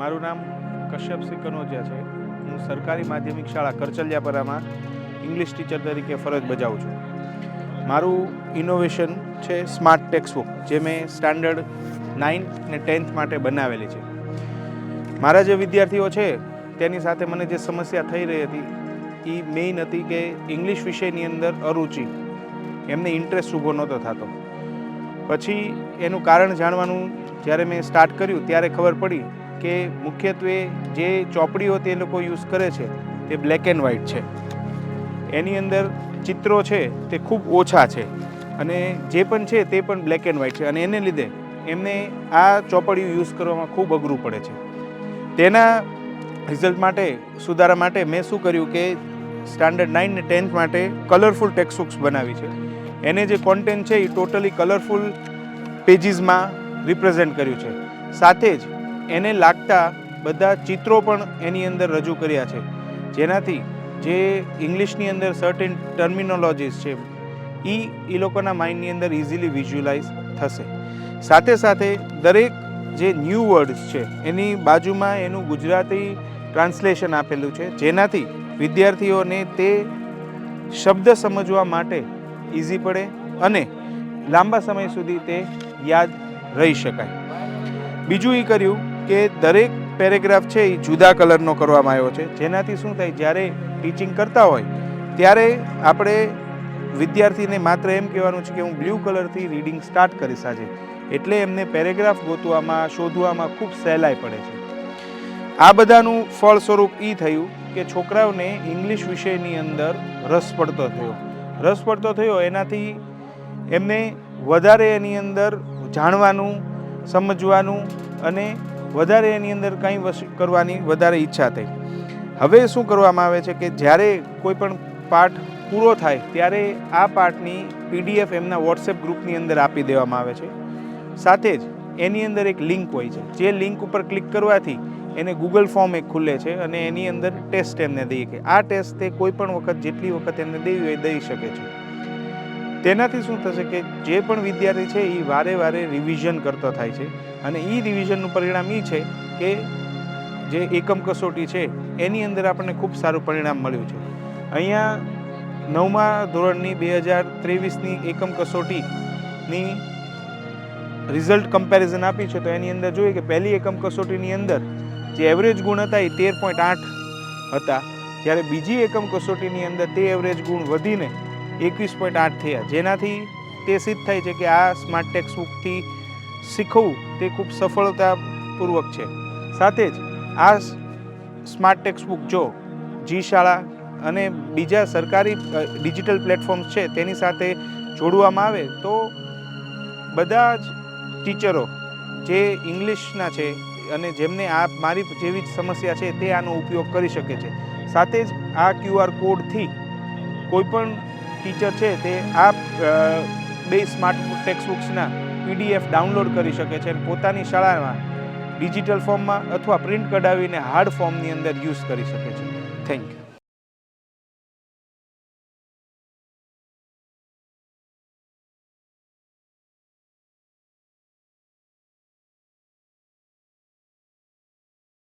મારું નામ કશ્યપ સિંહ કનોજિયા છે. હું સરકારી માધ્યમિક શાળા કરચલિયાપરામાં ઇંગ્લિશ ટીચર તરીકે ફરજ બજાવું છું. મારું ઇનોવેશન છે સ્માર્ટ ટેક્સ્ટબુક, જે મેં સ્ટાન્ડર્ડ 9 ને 10th માટે બનાવેલી છે. મારા જે વિદ્યાર્થીઓ છે તેની સાથે મને જે સમસ્યા થઈ રહી હતી એ મેઇન હતી કે ઇંગ્લિશ વિષયની અંદર અરુચિ, એમને ઇન્ટરેસ્ટ ઊભો નહોતો થતો. પછી એનું કારણ જાણવાનું જ્યારે મેં સ્ટાર્ટ કર્યું ત્યારે ખબર પડી કે મુખ્યત્વે જે ચોપડીઓ તે લોકો યુઝ કરે છે તે બ્લેક એન્ડ વ્હાઇટ છે. એની અંદર ચિત્રો છે તે ખૂબ ઓછા છે અને જે પણ છે તે પણ બ્લેક એન્ડ વ્હાઇટ છે, અને એને લીધે એમને આ ચોપડીઓ યુઝ કરવામાં ખૂબ અઘરું પડે છે. તેના રિઝલ્ટ માટે, સુધારા માટે મેં શું કર્યું કે સ્ટાન્ડર્ડ 9 ને 10th માટે કલરફુલ ટેક્સ્ટબુક્સ બનાવી છે. એને જે કોન્ટેન્ટ છે એ ટોટલી કલરફુલ પેજીસમાં રિપ્રેઝેન્ટ કર્યું છે. સાથે જ એને લાગતા બધા ચિત્રો પણ એની અંદર રજૂ કર્યા છે, જેનાથી જે ઇંગ્લિશની અંદર સર્ટેન ટર્મિનોલોજીસ છે એ લોકોના માઇન્ડની અંદર ઇઝીલી વિઝ્યુઅલાઇઝ થશે. સાથે સાથે દરેક જે ન્યૂ વર્ડ્સ છે એની બાજુમાં એનું ગુજરાતી ટ્રાન્સલેશન આપેલું છે, જેનાથી વિદ્યાર્થીઓને તે શબ્દ સમજવા માટે ઇઝી પડે અને લાંબા સમય સુધી તે યાદ રહી શકાય. બીજું એ કર્યું કે દરેક પેરેગ્રાફ છે એ જુદા કલરનો કરવામાં આવ્યો છે, જેનાથી શું થાય, જ્યારે ટીચિંગ કરતા હોય ત્યારે આપણે વિદ્યાર્થીને માત્ર એમ કહેવાનું છે કે હું બ્લુ કલરથી રીડિંગ સ્ટાર્ટ કરીશ આજે, એટલે એમને પેરેગ્રાફ ગોતવામાં, શોધવામાં ખૂબ સહેલાઈ પડે છે. આ બધાનું ફળ સ્વરૂપ એ થયું કે છોકરાઓને ઇંગ્લિશ વિષયની અંદર રસ પડતો થયો. એનાથી એમને વધારે એની અંદર જાણવાનું, સમજવાનું અને વધારે એની અંદર કંઈ કરવાની વધારે ઈચ્છા થઈ. હવે શું કરવામાં આવે છે કે જ્યારે કોઈ પણ પાઠ પૂરો થાય ત્યારે આ પાઠની PDF એમના વોટ્સએપ ગ્રુપની અંદર આપી દેવામાં આવે છે. સાથે જ એની અંદર એક લિંક હોય છે, જે લિંક ઉપર ક્લિક કરવાથી એને ગૂગલ ફોર્મ એક ખુલે છે અને એની અંદર ટેસ્ટ એમને દઈએ કે આ ટેસ્ટ તે કોઈ પણ વખત જેટલી વખત એમને દેવી હોય દઈ શકે છે. તેનાથી શું થશે કે જે પણ વિદ્યાર્થી છે એ વારે વારે રિવિઝન કરતો થાય છે, અને એ રિવિઝનનું પરિણામ એ છે કે જે એકમ કસોટી છે એની અંદર આપણને ખૂબ સારું પરિણામ મળ્યું છે. અહીંયા 9મા ધોરણની 2023ની એકમ કસોટીની રિઝલ્ટ કમ્પેરિઝન આપી છે, તો એની અંદર જોઈએ કે પહેલી એકમ કસોટીની અંદર જે એવરેજ ગુણ હતા એ 13.8 હતા, જ્યારે બીજી એકમ કસોટીની અંદર તે એવરેજ ગુણ વધીને 21.8 થયા, જેનાથી તે સિદ્ધ થાય છે કે આ સ્માર્ટ ટેક્સ્ટબુકથી શીખવું તે ખૂબ સફળતાપૂર્વક છે. સાથે જ આ સ્માર્ટ ટેક્સ્ટબુક જો જી શાળા અને બીજા સરકારી ડિજિટલ પ્લેટફોર્મ્સ છે તેની સાથે જોડવામાં આવે તો બધા જ ટીચરો જે ઇંગ્લિશના છે અને જેમને આ મારી જેવી જ સમસ્યા છે તે આનો ઉપયોગ કરી શકે છે. સાથે જ આ QR કોડથી કોઈપણ ટીચર છે તે આ 2 સ્માર્ટ ટેક્સ્ટબુક્સના PDF ડાઉનલોડ કરી શકે છે અને પોતાની શાળામાં ડિજિટલ ફોર્મમાં અથવા પ્રિન્ટ કઢાવીને હાર્ડ ફોર્મની અંદર યુઝ કરી શકે છે. Thank you.